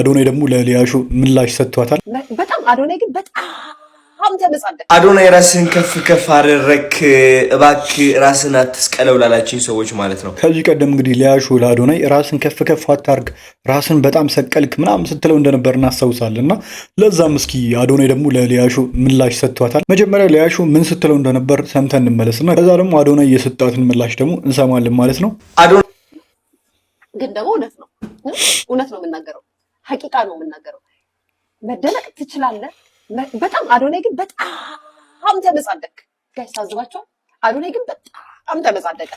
አዶናይ ደግሞ ለሊያሾ ምላሽ ሰጥቷታል። በጣም አዶናይ ግን በጣም ተመጻደቅ። አዶናይ ራስን ከፍ ከፍ አደረክ እባክህ ራስን አትስቀለው ላላችኝ ሰዎች ማለት ነው። ከዚህ ቀደም እንግዲህ ሊያሾ ለአዶናይ ራስን ከፍ ከፍ አታርግ ራስን በጣም ሰቀልክ ምናምን ስትለው እንደነበር እናስታውሳለን። እና ለዛም እስኪ አዶናይ ደግሞ ለሊያሾ ምላሽ ሰጥቷታል። መጀመሪያ ሊያሾ ምን ስትለው እንደነበር ሰምተን እንመለስና ከዛ ደግሞ አዶናይ የሰጣትን ምላሽ ደግሞ እንሰማለን ማለት ነው። ግን ደግሞ እውነት ነው የምናገረው፣ ሐቂቃ ነው የምናገረው። መደነቅ ትችላለህ በጣም አዶናይ ግን በጣም ተመጻደቅ። ጋይስ ታዝባችኋል። አዶናይ ግን በጣም ተመጻደቀ።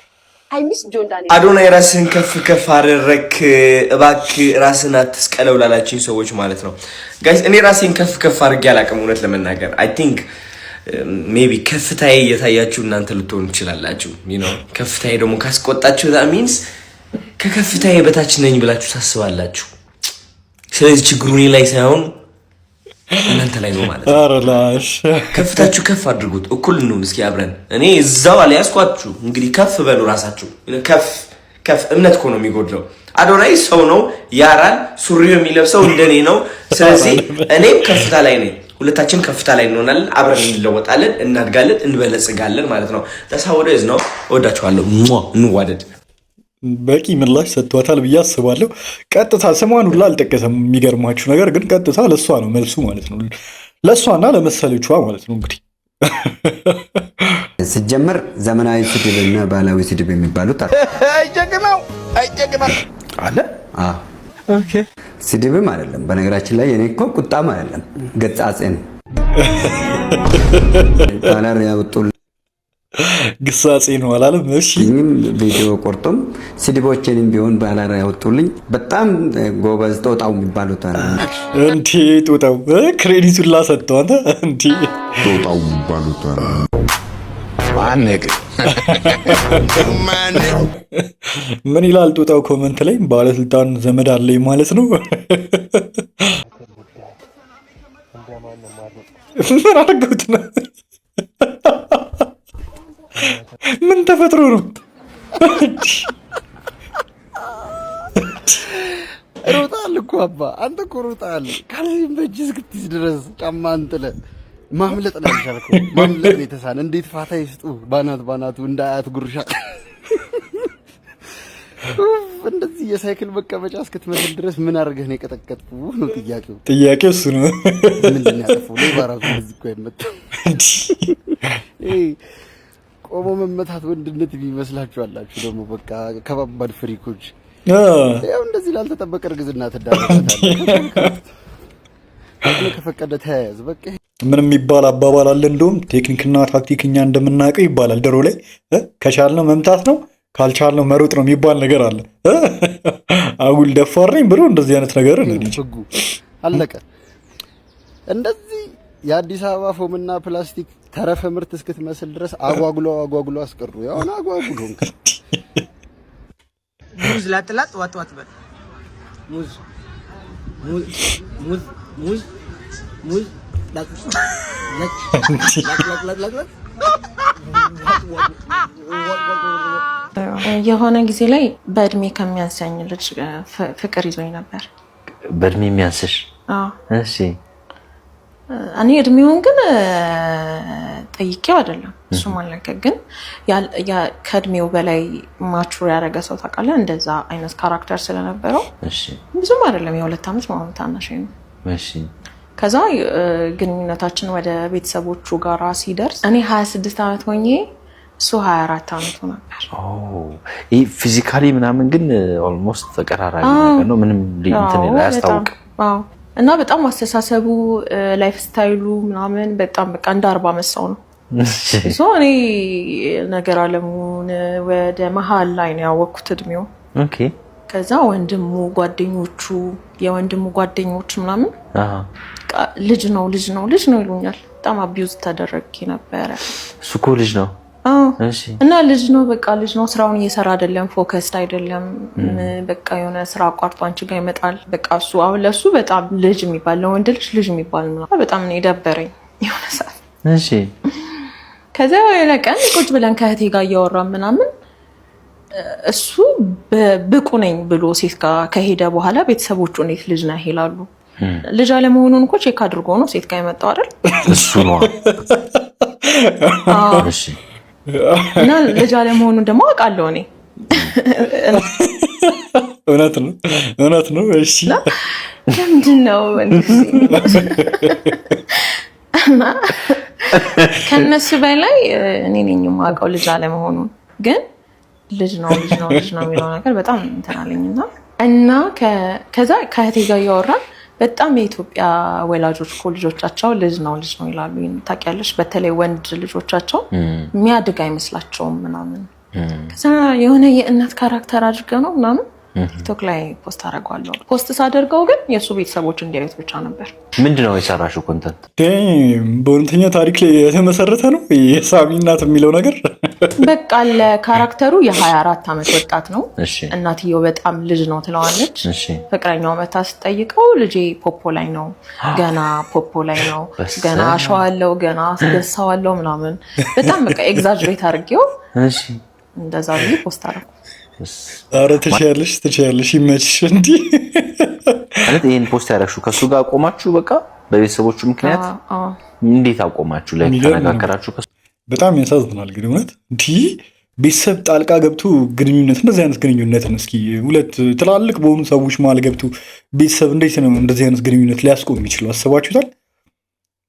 አይ ሚስ ጆን ዳንኤል። አዶናይ ራስን ከፍ ከፍ አደረክ እባክህ ራስን አትስቀለው ላላችኝ ሰዎች ማለት ነው። ጋይስ እኔ ራሴን ከፍ ከፍ አድርጌ አላውቅም እውነት ለመናገር። አይ ቲንክ ሜቢ ከፍታዬ እየታያችሁ እናንተ ልትሆኑ ትችላላችሁ። ከፍታዬ ደግሞ ካስቆጣችሁ that means ከከፍታዬ በታች ነኝ ብላችሁ ታስባላችሁ። ስለዚህ ችግሩ እኔ ላይ ሳይሆን እናንተ ላይ ነው ማለት ነው። ከፍታችሁ ከፍ አድርጉት፣ እኩል እንሁን እስኪ አብረን። እኔ እዛው አልያዝኳችሁ እንግዲህ ከፍ በሉ ራሳችሁ። ከፍ እምነት እኮ ነው የሚጎድለው። አዶናይ ሰው ነው ያራል፣ ሱሪው የሚለብሰው እንደኔ ነው። ስለዚህ እኔም ከፍታ ላይ ነኝ፣ ሁለታችን ከፍታ ላይ እንሆናለን፣ አብረን እንለወጣለን፣ እናድጋለን፣ እንበለጽጋለን ማለት ነው። ተሳወደዝ ነው። እወዳችኋለሁ። እንዋደድ። በቂ ምላሽ ሰጥቷታል ብዬ አስባለሁ። ቀጥታ ስሟን ሁላ አልጠቀሰም። የሚገርማችሁ ነገር ግን ቀጥታ ለእሷ ነው መልሱ ማለት ነው። ለእሷና ለመሰለቿ ማለት ነው። እንግዲህ ሲጀመር ዘመናዊ ስድብ እና ባህላዊ ስድብ የሚባሉት አይጀግናው አለ። ስድብም አይደለም በነገራችን ላይ። እኔ እኮ ቁጣም አይደለም ገጻጼ ነው። ባላር ያወጡ ግሳጼ ነው አላለም። እሺ ቪዲዮ ቆርጦም ስድቦችንም ቢሆን ባላራ ያወጡልኝ በጣም ጎበዝ ጦጣው የሚባሉት አለ። እንዴ ጦጣው ክሬዲቱን ላሰጠው አንተ። እንዴ ጦጣው የሚባሉት አለ። ምን ይላል ጦጣው ኮመንት ላይ? ባለስልጣን ዘመድ አለኝ ማለት ነው። ምን አድርገውት ነው? ምን ተፈጥሮ ነው? ሮጣል እኮ አባ አንተ እኮ ሮጣል። ካለኝ በእጅ እስክትይዝ ድረስ ጫማ አንጥለ ማምለጥ ነው ያልቻልከው። ማምለጥ ነው የተሳነ። እንዴት ፋታ ይስጡ ባናቱ እንዳያት ጉርሻ። እንደዚህ የሳይክል መቀመጫ እስክትመስል ድረስ ምን አድርገህ ነው የቀጠቀጥኩ ነው ጥያቄው። ጥያቄው እሱ ነው። ምንድን ያጠፋው? ለባራቱ እዚህ እኮ አይመጣም። ቆሞ መመታት ወንድነት የሚመስላችኋላችሁ? ደግሞ በቃ ከባባድ ፍሪኮች ያው እንደዚህ ላልተጠበቀ እርግዝና ትዳረጋለህ። ከፈቀደ ተያያዝ በቃ። ምን የሚባል አባባል አለ እንደውም ቴክኒክና ታክቲክኛ እንደምናውቀው ይባላል ድሮ ላይ። ከቻልነው መምታት ነው ካልቻልነው መሮጥ ነው የሚባል ነገር አለ። አጉል ደፋር ነኝ ብሎ እንደዚህ አይነት ነገር ነው ህጉ አለቀ። እንደዚህ የአዲስ አበባ ፎምና ፕላስቲክ ተረፈ ምርት እስክትመስል ድረስ አጓጉሎ አስቀሩ። ያውና አጓጉሎ ሙዝ ላጥላጥ ዋጥ በል ሙዝ የሆነ ጊዜ ላይ በእድሜ ከሚያንሰኝ ልጅ ፍቅር ይዞኝ ነበር። በእድሜ የሚያንስሽ? እሺ። እኔ እድሜውን ግን ጠይቄው አይደለም እሱ ማለት ግን ከእድሜው በላይ ማቹር ያደረገ ሰው ታውቃለህ፣ እንደዛ አይነት ካራክተር ስለነበረው ብዙም አይደለም የ2 ዓመት ማለት ታናሽ ነው። እሺ። ከዛ ግንኙነታችን ወደ ቤተሰቦቹ ጋራ ሲደርስ እኔ 26 ዓመት ሆኜ እሱ 24 ዓመቱ ነበር። ይሄ ፊዚካሊ ምናምን ግን ኦልሞስት ተቀራራቢ ነገር ነው። ምንም እንትን አያስታውቅም። እና በጣም አስተሳሰቡ ላይፍ ስታይሉ ምናምን በጣም በቃ እንደ 40 ዓመት ሰው ነው። እኔ ነገር አለሙን ወደ መሀል ላይ ነው ያወቅኩት እድሜው። ከዛ የወንድሙ ጓደኞች ምናምን ልጅ ነው ይሉኛል። በጣም አቢዩዝ ተደረግኩ ነበረ። እሱ እኮ ልጅ ነው። እና ልጅ ነው ስራውን እየሰራ አይደለም፣ ፎከስድ አይደለም። በቃ የሆነ ስራ አቋርጦ አንቺ ጋር ይመጣል። በቃ እሱ አሁን ለሱ በጣም ልጅ የሚባል ለወንድ ልጅ የሚባል ነው። በጣም ነው የደበረኝ የሆነ ሰዓት። እሺ። ከዛ የሆነ ቀን ቁጭ ብለን ከእህቴ ጋር እያወራን ምናምን እሱ ብቁ ነኝ ብሎ ሴት ጋር ከሄደ በኋላ ቤተሰቦቹ እንዴት ልጅ ነህ ይላሉ። ልጅ አለመሆኑን እኮ ቼክ አድርጎ ነው ሴት ጋር የመጣው አይደል? እሱ ነው። እሺ እና ልጅ አለመሆኑን ደግሞ አውቃለሁ እኔ። እውነት ነው። እሺ ለምንድን ነው ከነሱ በላይ እኔ ነኝ የማውቀው ልጅ አለመሆኑን። ግን ልጅ ነው የሚለው ነገር በጣም እንትን አለኝና እና ከዛ ከእህቴ ጋር እያወራን በጣም የኢትዮጵያ ወላጆች እኮ ልጆቻቸው ልጅ ነው ይላሉ። ታውቂያለሽ፣ በተለይ ወንድ ልጆቻቸው የሚያድግ አይመስላቸውም ምናምን። ከዛ የሆነ የእናት ካራክተር አድርገው ነው ምናምን ቲክቶክ ላይ ፖስት አደርገዋለሁ። ፖስት ሳደርገው ግን የእሱ ቤተሰቦች እንዲያዩት ብቻ ነበር። ምንድነው የሰራሽው ኮንተንት? በእውነተኛ ታሪክ ላይ የተመሰረተ ነው የሳሚ እናት የሚለው ነገር። በቃ ለካራክተሩ የ24 ዓመት ወጣት ነው። እናትየው በጣም ልጅ ነው ትለዋለች። ፍቅረኛው መታ ስትጠይቀው ልጄ ፖፖ ላይ ነው ገና ገና አሸዋለሁ ገና አስገሳዋለሁ ምናምን በጣም በቃ ኤግዛጅሬት አድርጌው እንደዛ ብዬ ፖስት አደረኩ። አረ ትችያለሽ ይመችሽ። እንዲ ማለት ይሄን ፖስት ያደረግሽው ከሱ ጋር አቆማችሁ? በቃ በቤተሰቦቹ ምክንያት እንዴት አቆማችሁ? ላይ ተነጋገራችሁ? በጣም ያሳዝናል ግን እውነት እንዲ ቤተሰብ ጣልቃ ገብቶ ግንኙነት እንደዚህ አይነት ግንኙነትን እስኪ ሁለት ትላልቅ በሆኑ ሰዎች መሀል ገብቶ ቤተሰብ እንዴት ነው እንደዚህ አይነት ግንኙነት ሊያስቆም የሚችለው? አስባችሁታል?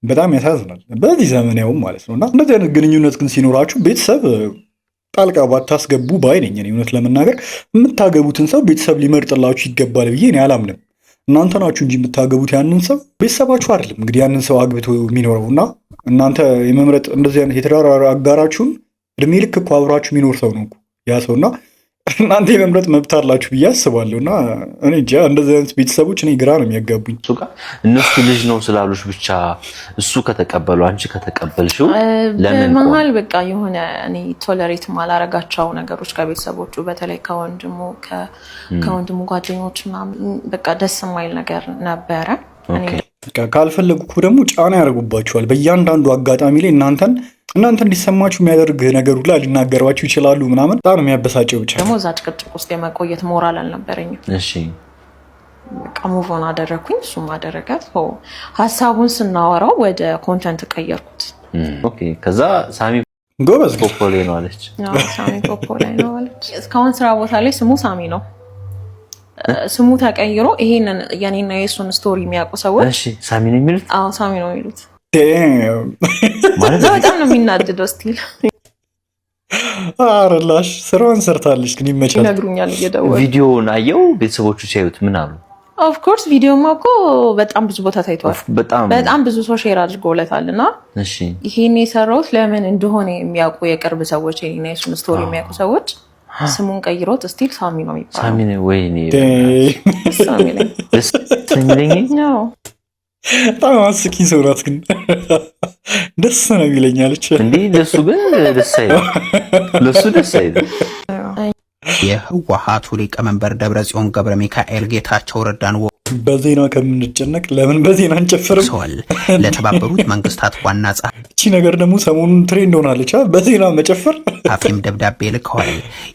በጣም ያሳዝናል በዚህ ዘመን ያው ማለት ነውና እንደዚህ አይነት ግንኙነት ግን ሲኖራችሁ ቤተሰብ ጣልቃ ባታስገቡ ባይ ነኝ እኔ። እውነት ለመናገር የምታገቡትን ሰው ቤተሰብ ሊመርጥላችሁ ይገባል ብዬ እኔ አላምንም። እናንተ ናችሁ እንጂ የምታገቡት ያንን ሰው፣ ቤተሰባችሁ አይደለም እንግዲህ ያንን ሰው አግብቶ የሚኖረው እና እናንተ የመምረጥ እንደዚህ አይነት የትዳር አጋራችሁን እድሜ ልክ እኮ አብራችሁ የሚኖር ሰው ነው ያ ሰው እና እናንተ የመምረጥ መብት አላችሁ ብዬ አስባለሁ። እና እኔ እንጃ እንደዚህ አይነት ቤተሰቦች እኔ ግራ ነው የሚያጋቡኝ። እነሱ ልጅ ነው ስላሉሽ ብቻ እሱ ከተቀበሉ አንቺ ከተቀበልሽው ለምን በመሀል በቃ የሆነ እኔ ቶለሬት ማላረጋቸው ነገሮች ከቤተሰቦቹ በተለይ ከወንድሙ ጓደኞች ምናምን በቃ ደስ የማይል ነገር ነበረ። ካልፈለጉ እኮ ደግሞ ጫና ያደርጉባችኋል በእያንዳንዱ አጋጣሚ ላይ እናንተ እንዲሰማችሁ የሚያደርግ ነገር ሁላ ሊናገሯችሁ ይችላሉ ምናምን። በጣም የሚያበሳጨው ብቻ ደግሞ እዛ ጭቅጭቅ ውስጥ የመቆየት ሞራል አልነበረኝም። እሺ በቃ ሙቮን አደረግኩኝ፣ እሱም አደረጋት። ሀሳቡን ስናወራው ወደ ኮንተንት ቀየርኩት። ኦኬ ከዛ ሳሚ ጎበዝ ፖፖ ላይ ነው አለች። ሳሚ ፖፖ ላይ ነው አለች። እስካሁን ስራ ቦታ ላይ ስሙ ሳሚ ነው። ስሙ ተቀይሮ ይሄንን የኔና የሱን ስቶሪ የሚያውቁ ሰዎች እሺ ሳሚ ነው የሚሉት። አዎ ሳሚ ነው የሚሉት። ማለት በጣም ነው የሚናደደው። ስቲል አረላሽ ስራውን ሰርታለች ግን ይመቻል። ይነግሩኛል እየደወሉ። ቪዲዮውን አየው ቤተሰቦቹ ሲያዩት ምን አሉ? ኦፍ ኮርስ ቪዲዮማ እኮ በጣም ብዙ ቦታ ታይቷል። በጣም ብዙ ሰው ሼር አድርገውለታልና እሺ ይሄን የሰራሁት ለምን እንደሆነ የሚያውቁ የቅርብ ሰዎች የኔና የሱን ስቶሪ የሚያውቁ ሰዎች ስሙን ቀይሮት ስቲል ሳሚ ነው የሚባለው። ሳሚ ነው ወይኔ ሳሚ ነው ነው በጣም አስቂ ሰው ናት ግን ደስ ነው ይለኛለች እንዴ። ለሱ ግን ደስ አይልም፣ ለሱ ደስ አይልም። የህወሓቱ ሊቀመንበር ደብረጽዮን ገብረ ሚካኤል ጌታቸው ረዳን በዜና ከምንጨነቅ ለምን በዜና አንጨፍርም? ለተባበሩት መንግስታት ዋና ጸሐፊ እቺ ነገር ደግሞ ሰሞኑን ትሬንድ ሆናለች፣ በዜና መጨፈር። ጸሐፊም ደብዳቤ ልከዋል።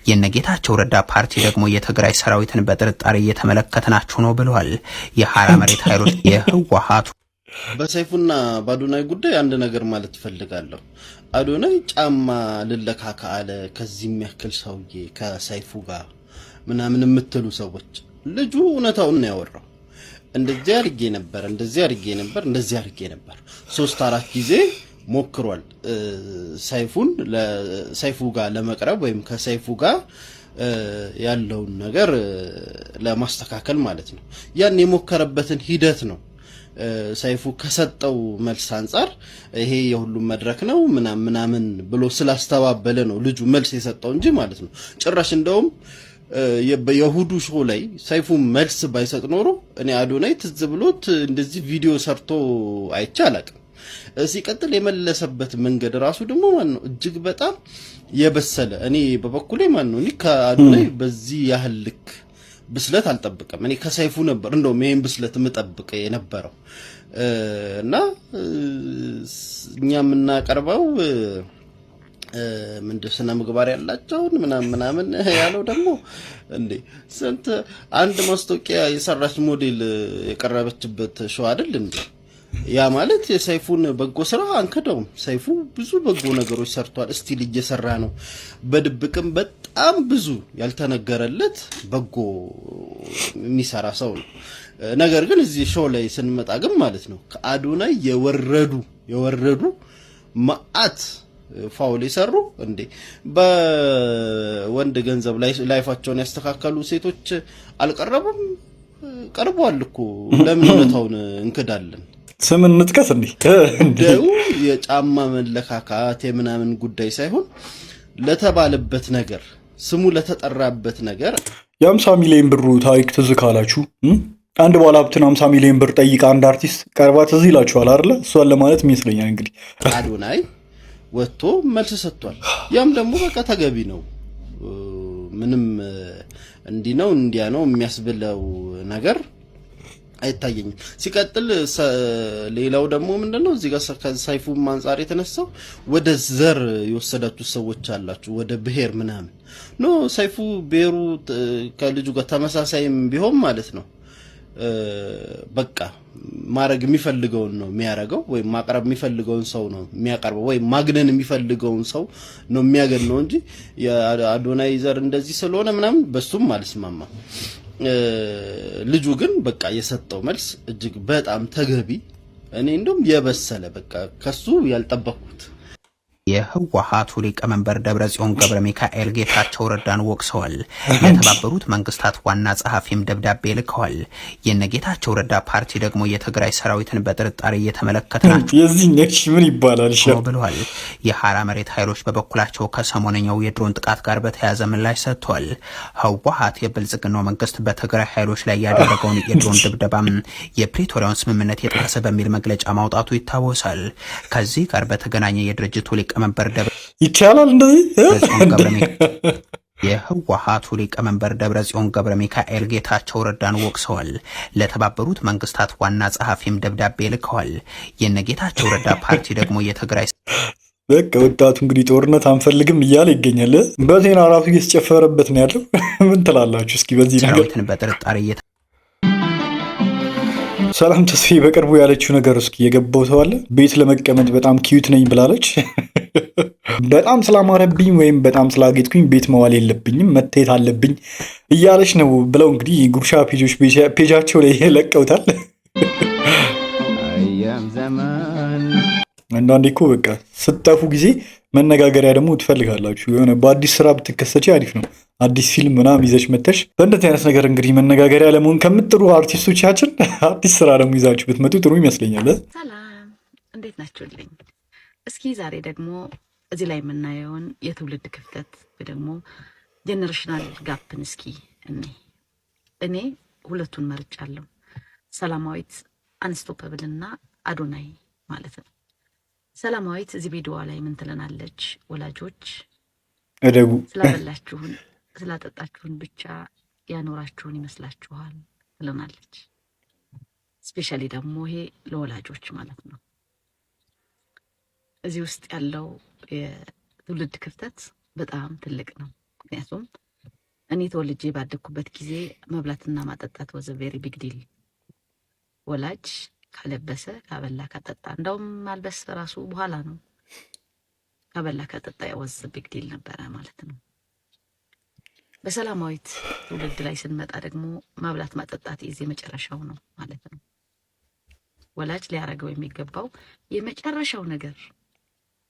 የነጌታቸው ረዳ ፓርቲ ደግሞ የትግራይ ሰራዊትን በጥርጣሬ እየተመለከትናችሁ ነው ብለዋል። የሐራ መሬት ኃይሎች የህወሓቱ በሰይፉና በአዶናይ ጉዳይ አንድ ነገር ማለት እፈልጋለሁ። አዶናይ ጫማ ልለካካ አለ ከዚህ የሚያክል ሰውዬ ከሰይፉ ጋር ምናምን የምትሉ ሰዎች ልጁ እውነታውን ነው ያወራው። እንደዚህ አድርጌ ነበር 3-4 ጊዜ ሞክሯል ሰይፉ ጋር ለመቅረብ ወይም ከሰይፉ ጋር ያለውን ነገር ለማስተካከል ማለት ነው። ያን የሞከረበትን ሂደት ነው ሰይፉ ከሰጠው መልስ አንፃር ይሄ የሁሉም መድረክ ነው ምናምን ብሎ ስላስተባበለ ነው ልጁ መልስ የሰጠው እንጂ ማለት ነው። ጭራሽ እንደውም የሁዱ ሾው ላይ ሰይፉ መልስ ባይሰጥ ኖሮ እኔ አዶናይ ትዝ ብሎት እንደዚህ ቪዲዮ ሰርቶ አይቼ አላቅም። ሲቀጥል የመለሰበት መንገድ ራሱ ደግሞ ማን ነው እጅግ በጣም የበሰለ። እኔ በበኩሌ ማን ነው እኔ ከአዶናይ በዚህ ያህል ልክ ብስለት አልጠብቅም። እኔ ከሰይፉ ነበር እንደውም ይሄን ብስለት የምጠብቅ የነበረው እና እኛ የምናቀርበው ምንድን ስነ ምግባር ያላቸውን ምናምን ያለው ደግሞ እንዴ ስንት አንድ ማስታወቂያ የሰራች ሞዴል የቀረበችበት ሾው አይደል እንዴ? ያ ማለት የሰይፉን በጎ ስራ አንከደውም። ሰይፉ ብዙ በጎ ነገሮች ሰርቷል። እስቲል እየሰራ ነው። በድብቅም በጣም ብዙ ያልተነገረለት በጎ የሚሰራ ሰው ነው። ነገር ግን እዚህ ሾው ላይ ስንመጣ ግን ማለት ነው ከአዶናይ የወረዱ ማአት ፋውል የሰሩ እንዴ በወንድ ገንዘብ ላይ ላይፋቸውን ያስተካከሉ ሴቶች አልቀረቡም? ቀርበዋል እኮ። ለምን እውነታውን እንክዳለን? ስም እንጥቀስ እንዴ? እንደው የጫማ መለካካት የምናምን ጉዳይ ሳይሆን ለተባለበት ነገር ስሙ ለተጠራበት ነገር የ50 ሚሊዮን ብሩ ታሪክ ትዝ ካላችሁ አንድ ባለሀብትን 50 ሚሊዮን ብር ጠይቃ አንድ አርቲስት ቀርባ ትዝ ይላችኋል አይደለ? እሷን ለማለት ይመስለኛል እንግዲህ አዶናይ ወጥቶ መልስ ሰጥቷል። ያም ደግሞ በቃ ተገቢ ነው። ምንም እንዲህ ነው እንዲያ ነው የሚያስብለው ነገር አይታየኝም። ሲቀጥል ሌላው ደግሞ ምንድነው እዚህ ጋር ከሰይፉም አንፃር የተነሳው ወደ ዘር የወሰዳችሁ ሰዎች አላችሁ፣ ወደ ብሔር ምናምን ኖ ሰይፉ ብሔሩ ከልጁ ጋር ተመሳሳይም ቢሆን ማለት ነው በቃ ማረግ የሚፈልገውን ነው የሚያረገው፣ ወይ ማቅረብ የሚፈልገውን ሰው ነው የሚያቀርበው፣ ወይ ማግነን የሚፈልገውን ሰው ነው የሚያገነው እንጂ የአዶናይ ዘር እንደዚህ ስለሆነ ምናምን በሱም አልስማማም። ልጁ ግን በቃ የሰጠው መልስ እጅግ በጣም ተገቢ፣ እኔ እንደውም የበሰለ በቃ ከሱ ያልጠበቅኩት የህወሓቱ ሊቀመንበር ደብረጽዮን ገብረ ሚካኤል ጌታቸው ረዳን ወቅሰዋል። ለተባበሩት መንግስታት ዋና ጸሐፊም ደብዳቤ ልከዋል። የነጌታቸው ረዳ ፓርቲ ደግሞ የትግራይ ሰራዊትን በጥርጣሬ እየተመለከተ ናቸው የዚህኛሽ ምን ይባላል ብለዋል። የሐራ መሬት ኃይሎች በበኩላቸው ከሰሞነኛው የድሮን ጥቃት ጋር በተያያዘ ምላሽ ሰጥተዋል። ህወሓት የብልጽግናው መንግስት በትግራይ ኃይሎች ላይ ያደረገውን የድሮን ድብደባም የፕሪቶሪያውን ስምምነት የጣሰ በሚል መግለጫ ማውጣቱ ይታወሳል። ከዚህ ጋር በተገናኘ የድርጅቱ ሊቀመንበር ይቻላል እንደዚህ የህወሓቱ ሊቀመንበር ደብረጽዮን ገብረ ሚካኤል ጌታቸው ረዳን ወቅሰዋል። ለተባበሩት መንግስታት ዋና ጸሐፊም ደብዳቤ ልከዋል። የነጌታቸው ረዳ ፓርቲ ደግሞ የትግራይ በቃ ወጣቱ እንግዲህ ጦርነት አንፈልግም እያለ ይገኛል። በዜና ራሱ እየተጨፈረበት ነው ያለው። ምን ትላላችሁ እስኪ በዚህ ነገር? በጥርጣሬ ሰላም ተስፋዬ በቅርቡ ያለችው ነገር እስኪ የገባው ሰው አለ? ቤት ለመቀመጥ በጣም ኪዩት ነኝ ብላለች። በጣም ስላማረብኝ ወይም በጣም ስላጌጥኩኝ ቤት መዋል የለብኝም መታየት አለብኝ እያለች ነው ብለው እንግዲህ ጉርሻ ፔጆች ፔጃቸው ላይ ለቀውታል። አንዳንዴ እኮ በቃ ስጠፉ ጊዜ መነጋገሪያ ደግሞ ትፈልጋላችሁ። የሆነ በአዲስ ስራ ብትከሰች አሪፍ ነው። አዲስ ፊልም ምናምን ይዘሽ መተሽ በእንደዚህ አይነት ነገር እንግዲህ መነጋገሪያ ለመሆን ከምጥሩ አርቲስቶቻችን አዲስ ስራ ደግሞ ይዛችሁ ብትመጡ ጥሩ ይመስለኛል። ሰላም፣ እንዴት ናችሁልኝ? እስኪ ዛሬ ደግሞ እዚህ ላይ የምናየውን የትውልድ ክፍተት ወይ ደግሞ ጄኔሬሽናል ጋፕን እስኪ እኔ ሁለቱን መርጫለሁ። ሰላማዊት አንስቶፐብል እና አዶናይ ማለት ነው። ሰላማዊት እዚህ ቪዲዮዋ ላይ ምን ትለናለች? ወላጆች እደጉ ስላበላችሁን ስላጠጣችሁን ብቻ ያኖራችሁን ይመስላችኋል ትለናለች። ስፔሻሊ ደግሞ ይሄ ለወላጆች ማለት ነው። እዚህ ውስጥ ያለው የትውልድ ክፍተት በጣም ትልቅ ነው። ምክንያቱም እኔ ተወልጄ ባደግኩበት ጊዜ መብላትና ማጠጣት ወዘ ቬሪ ቢግ ዲል። ወላጅ ካለበሰ ካበላ ካጠጣ፣ እንደውም ማልበስ ራሱ በኋላ ነው። ካበላ ካጠጣ ወዘ ቢግ ዲል ነበረ ማለት ነው። በሰላማዊት ትውልድ ላይ ስንመጣ ደግሞ ማብላት ማጠጣት የዚህ መጨረሻው ነው ማለት ነው። ወላጅ ሊያረገው የሚገባው የመጨረሻው ነገር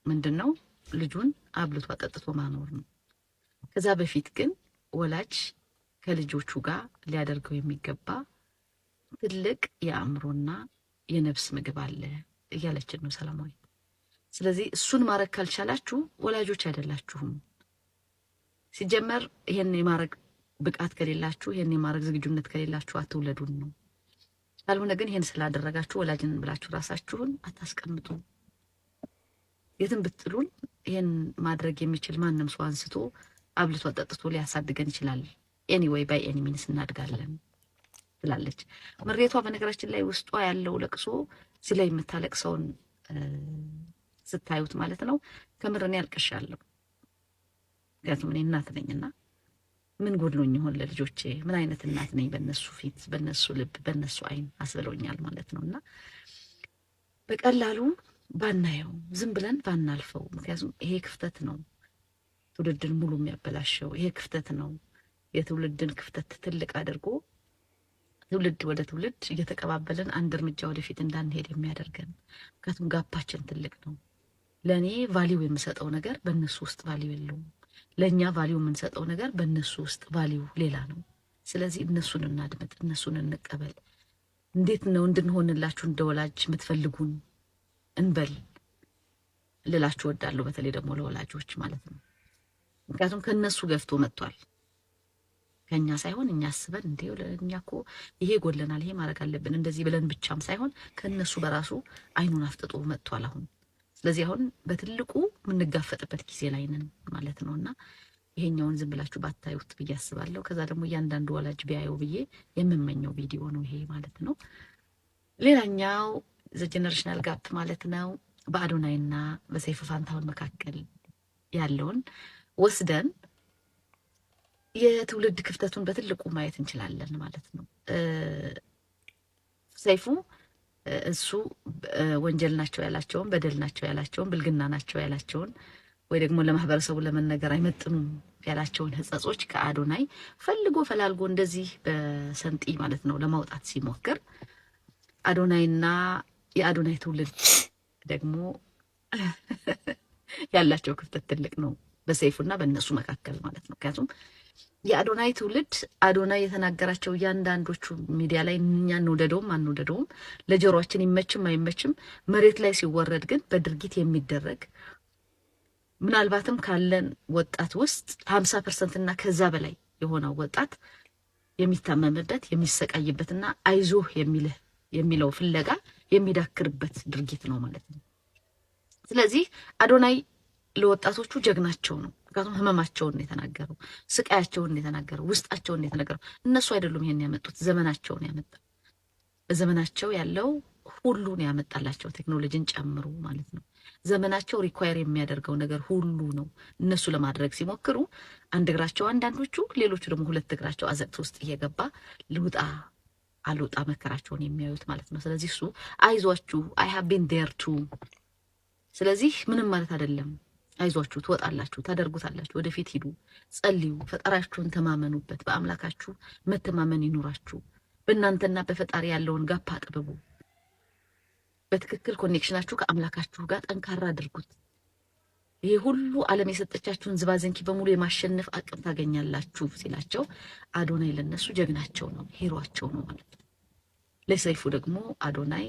ምንድነው? ልጁን አብልቶ አጠጥቶ ማኖር ነው። ከዛ በፊት ግን ወላጅ ከልጆቹ ጋር ሊያደርገው የሚገባ ትልቅ የአእምሮና የነፍስ ምግብ አለ እያለችን ነው ሰላማዊት። ስለዚህ እሱን ማድረግ ካልቻላችሁ ወላጆች አይደላችሁም። ሲጀመር ይሄን የማድረግ ብቃት ከሌላችሁ፣ ይሄን የማድረግ ዝግጁነት ከሌላችሁ አትውለዱን ነው። ካልሆነ ግን ይሄን ስላደረጋችሁ ወላጅን ብላችሁ ራሳችሁን አታስቀምጡ። የትም ብትሉን ይሄን ማድረግ የሚችል ማንም ሰው አንስቶ አብልቶ አጠጥቶ ሊያሳድገን ይችላል። ኤኒዌይ ባይ ኤኒ ሚንስ እናድጋለን ትላለች። ምሬቷ በነገራችን ላይ ውስጧ ያለው ለቅሶ እዚህ ላይ የምታለቅሰውን ስታዩት ማለት ነው ከምር እኔ አልቅሻለሁ። ምክንያቱም እኔ እናት ነኝና ምን ጎድሎኝ ይሆን ለልጆቼ? ምን አይነት እናት ነኝ በእነሱ ፊት፣ በእነሱ ልብ፣ በእነሱ አይን አስብሎኛል ማለት ነውና በቀላሉ ባናየው ዝም ብለን ባናልፈው። ምክንያቱም ይሄ ክፍተት ነው ትውልድን ሙሉ የሚያበላሸው። ይሄ ክፍተት ነው የትውልድን ክፍተት ትልቅ አድርጎ ትውልድ ወደ ትውልድ እየተቀባበልን አንድ እርምጃ ወደፊት እንዳንሄድ የሚያደርገን። ምክንያቱም ጋፓችን ትልቅ ነው። ለእኔ ቫሊው የምሰጠው ነገር በእነሱ ውስጥ ቫሊው የለውም። ለእኛ ቫሊው የምንሰጠው ነገር በእነሱ ውስጥ ቫሊው ሌላ ነው። ስለዚህ እነሱን እናድምጥ፣ እነሱን እንቀበል። እንዴት ነው እንድንሆንላችሁ እንደወላጅ የምትፈልጉን እንበል ልላችሁ ወዳለሁ። በተለይ ደግሞ ለወላጆች ማለት ነው። ምክንያቱም ከነሱ ገፍቶ መጥቷል። ከኛ ሳይሆን እኛ አስበን እንዴው ለኛ እኮ ይሄ ጎለናል፣ ይሄ ማድረግ አለብን እንደዚህ ብለን ብቻም ሳይሆን ከነሱ በራሱ አይኑን አፍጥጦ መጥቷል አሁን። ስለዚህ አሁን በትልቁ የምንጋፈጥበት ጊዜ ላይ ነን ማለት ነውና ይሄኛውን ዝም ብላችሁ ባታዩት ብዬ አስባለሁ። ከዛ ደግሞ እያንዳንዱ ወላጅ ቢያየው ብዬ የምመኘው ቪዲዮ ነው ይሄ ማለት ነው። ሌላኛው ዘ ጀነሬሽናል ጋፕ ማለት ነው በአዶናይና በሰይፉ ፋንታሁን መካከል ያለውን ወስደን የትውልድ ክፍተቱን በትልቁ ማየት እንችላለን ማለት ነው። ሰይፉ እሱ ወንጀል ናቸው ያላቸውን፣ በደል ናቸው ያላቸውን፣ ብልግና ናቸው ያላቸውን ወይ ደግሞ ለማህበረሰቡ ለመነገር አይመጥኑም ያላቸውን ህጸጾች ከአዶናይ ፈልጎ ፈላልጎ እንደዚህ በሰንጢ ማለት ነው ለማውጣት ሲሞክር አዶናይና የአዶናይ ትውልድ ደግሞ ያላቸው ክፍተት ትልቅ ነው በሰይፉና በእነሱ መካከል ማለት ነው። ምክንያቱም የአዶናይ ትውልድ አዶናይ የተናገራቸው እያንዳንዶቹ ሚዲያ ላይ እኛ እንውደደውም አንውደደውም ለጆሮአችን ይመችም አይመችም መሬት ላይ ሲወረድ ግን በድርጊት የሚደረግ ምናልባትም ካለን ወጣት ውስጥ 50% እና ከዛ በላይ የሆነው ወጣት የሚታመምበት የሚሰቃይበትና አይዞህ የሚለው ፍለጋ የሚዳክርበት ድርጊት ነው ማለት ነው። ስለዚህ አዶናይ ለወጣቶቹ ጀግናቸው ነው። ምክንያቱም ህመማቸውን ነው የተናገረው፣ ስቃያቸውን ነው የተናገረው፣ ውስጣቸውን ነው የተናገረው። እነሱ አይደሉም ይሄን ያመጡት፣ ዘመናቸውን ያመጣ በዘመናቸው ያለው ሁሉን ያመጣላቸው ቴክኖሎጂን ጨምሮ ማለት ነው። ዘመናቸው ሪኳየር የሚያደርገው ነገር ሁሉ ነው እነሱ ለማድረግ ሲሞክሩ አንድ እግራቸው አንዳንዶቹ፣ ሌሎቹ ደግሞ ሁለት እግራቸው አዘቅት ውስጥ እየገባ ልውጣ አልውጣ መከራቸውን የሚያዩት ማለት ነው። ስለዚህ እሱ አይዟችሁ አይ ሃቭ ቢን ዴር ቱ፣ ስለዚህ ምንም ማለት አይደለም፣ አይዟችሁ ትወጣላችሁ፣ ታደርጉታላችሁ፣ ወደፊት ሂዱ፣ ጸልዩ፣ ፈጣሪያችሁን ተማመኑበት፣ በአምላካችሁ መተማመን ይኑራችሁ፣ በእናንተና በፈጣሪ ያለውን ጋፕ አጥብቡ፣ በትክክል ኮኔክሽናችሁ ከአምላካችሁ ጋር ጠንካራ አድርጉት። ይሄ ሁሉ ዓለም የሰጠቻችሁን ዝባዘንኪ በሙሉ የማሸነፍ አቅም ታገኛላችሁ ሲላቸው አዶናይ ለነሱ ጀግናቸው ነው፣ ሄሯቸው ነው ማለት ነው። ለሰይፉ ደግሞ አዶናይ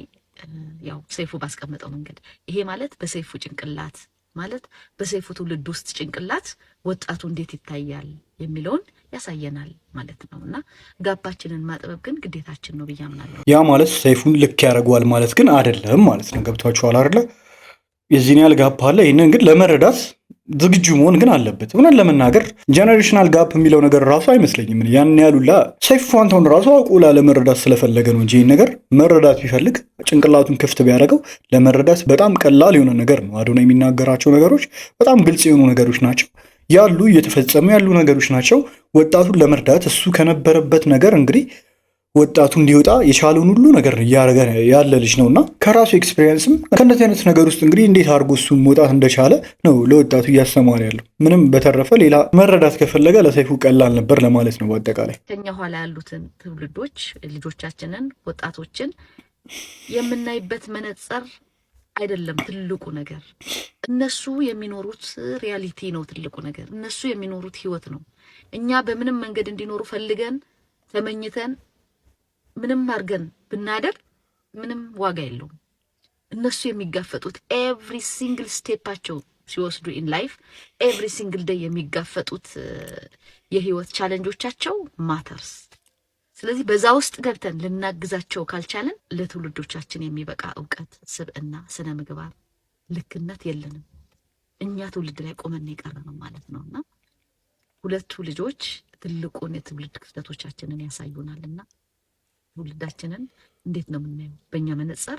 ያው ሰይፉ ባስቀመጠው መንገድ ይሄ ማለት በሰይፉ ጭንቅላት ማለት በሰይፉ ትውልድ ውስጥ ጭንቅላት ወጣቱ እንዴት ይታያል የሚለውን ያሳየናል ማለት ነውና ጋባችንን ማጥበብ ግን ግዴታችን ነው ብዬ አምናለሁ። ያ ማለት ሰይፉን ልክ ያደርገዋል ማለት ግን አይደለም ማለት ነው። ገብቷችኋል አይደለ? የዚህን ያህል ጋፕ አለ። ይህንን ግን ለመረዳት ዝግጁ መሆን ግን አለበት። እውነት ለመናገር ጀነሬሽናል ጋፕ የሚለው ነገር ራሱ አይመስለኝም። ያን ያሉላ ሰይፉ ፋንታሁን ራሱ አውቁላ ለመረዳት ስለፈለገ ነው እንጂ ይህን ነገር መረዳት ቢፈልግ ጭንቅላቱን ክፍት ቢያደርገው ለመረዳት በጣም ቀላል የሆነ ነገር ነው። አዶናይ የሚናገራቸው ነገሮች በጣም ግልጽ የሆኑ ነገሮች ናቸው ያሉ፣ እየተፈጸሙ ያሉ ነገሮች ናቸው። ወጣቱን ለመርዳት እሱ ከነበረበት ነገር እንግዲህ ወጣቱ እንዲወጣ የቻለውን ሁሉ ነገር እያደረገ ያለ ልጅ ነውና ከራሱ ኤክስፔሪየንስም ከእንደዚህ አይነት ነገር ውስጥ እንግዲህ እንዴት አድርጎ እሱን መውጣት እንደቻለ ነው ለወጣቱ እያስተማረ ያለው። ምንም በተረፈ ሌላ መረዳት ከፈለገ ለሰይፉ ቀላል ነበር ለማለት ነው። በአጠቃላይ ከኛ ኋላ ያሉትን ትውልዶች ልጆቻችንን፣ ወጣቶችን የምናይበት መነጽር አይደለም ትልቁ ነገር፣ እነሱ የሚኖሩት ሪያሊቲ ነው ትልቁ ነገር፣ እነሱ የሚኖሩት ህይወት ነው። እኛ በምንም መንገድ እንዲኖሩ ፈልገን ተመኝተን ምንም አድርገን ብናደር ምንም ዋጋ የለውም። እነሱ የሚጋፈጡት ኤቭሪ ሲንግል ስቴፓቸው ሲወስዱ ኢን ላይፍ ኤቭሪ ሲንግል ዴይ የሚጋፈጡት የህይወት ቻሌንጆቻቸው ማተርስ። ስለዚህ በዛ ውስጥ ገብተን ልናግዛቸው ካልቻለን ለትውልዶቻችን የሚበቃ እውቀት፣ ስብዕና፣ ስነ ምግባር፣ ልክነት የለንም። እኛ ትውልድ ላይ ቆመን የቀረነው ማለት ነውና ሁለቱ ልጆች ትልቁን የትውልድ ክፍተቶቻችንን ያሳዩናልና ትውልዳችንን እንዴት ነው የምናየው? በእኛ መነጽር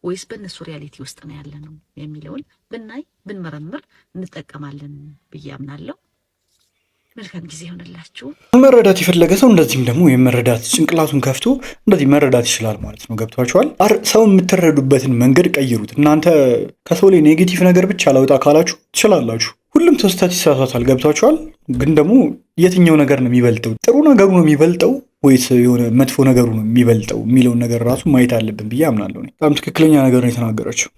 ወይስ በእነሱ ሪያሊቲ ውስጥ ነው ያለነው የሚለውን ብናይ ብንመረምር እንጠቀማለን ብዬ አምናለሁ። መልካም ጊዜ ይሆንላችሁ። መረዳት የፈለገ ሰው እንደዚህም ደግሞ የመረዳት ጭንቅላቱን ከፍቶ እንደዚህ መረዳት ይችላል ማለት ነው። ገብቷችኋል? ሰው የምትረዱበትን መንገድ ቀይሩት። እናንተ ከሰው ላይ ኔጌቲቭ ነገር ብቻ ላውጣ ካላችሁ ትችላላችሁ። ሁሉም ሰው ስህተት ይሳሳታል። ገብቷችኋል? ግን ደግሞ የትኛው ነገር ነው የሚበልጠው? ጥሩ ነገሩ ነው የሚበልጠው ወይስ የሆነ መጥፎ ነገሩ ነው የሚበልጠው የሚለውን ነገር ራሱ ማየት አለብን ብዬ አምናለሁ። በጣም ትክክለኛ ነገር ነው የተናገረችው።